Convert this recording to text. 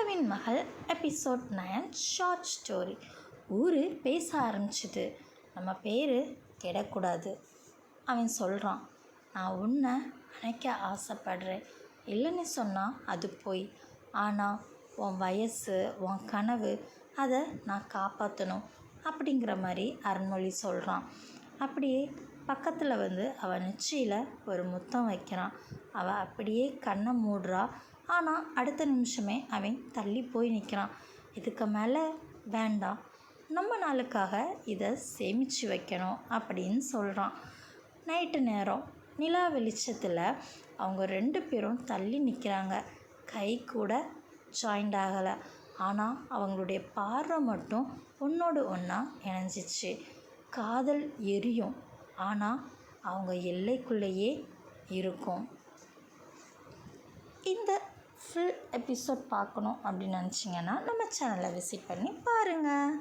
நிலாவின் மகள் episode 9 short story. ஊர் பேச ஆரம்பிச்சிது. நம்ம பேர் கெடக்கூடாது. அவன் சொல்கிறான், நான் உன்னை நினைக்க ஆசைப்படுறேன். இல்லைன்னு சொன்னால் அது போய். ஆனால் உன் வயசு, உன் கனவு, அதை நான் காப்பாற்றணும் அப்படிங்கிற மாதிரி அருண்மொழி சொல்கிறான். அப்படியே பக்கத்தில் அவன் நெற்றியில் ஒரு முத்தம் வைக்கிறான். அவள் அப்படியே கண்ணை மூடுறா. ஆனால் அடுத்த நிமிஷமே அவன் தள்ளி போய் நிற்கிறான். இதுக்கு மேலே வேண்டாம், நம்ம நாளுக்காக இதை சேமித்து வைக்கணும் அப்படின்னு சொல்கிறான். நைட்டு நேரம் நிலா வெளிச்சத்தில் அவங்க 2 பேரும் தள்ளி நிற்கிறாங்க. கை கூட ஜாயிண்ட் ஆகலை. ஆனால் அவங்களுடைய பார்வை மட்டும் ஒன்றோடு ஒன்றா இணைஞ்சிச்சு. காதல் எரியும், ஆனால் அவங்க எல்லைக்குள்ளேயே இருக்கும். இந்த ஃபுல் எபிசோட் பார்க்கணும் அப்படின்னு நினச்சிங்கன்னா நம்ம சேனலை விசிட் பண்ணி பாருங்கள்.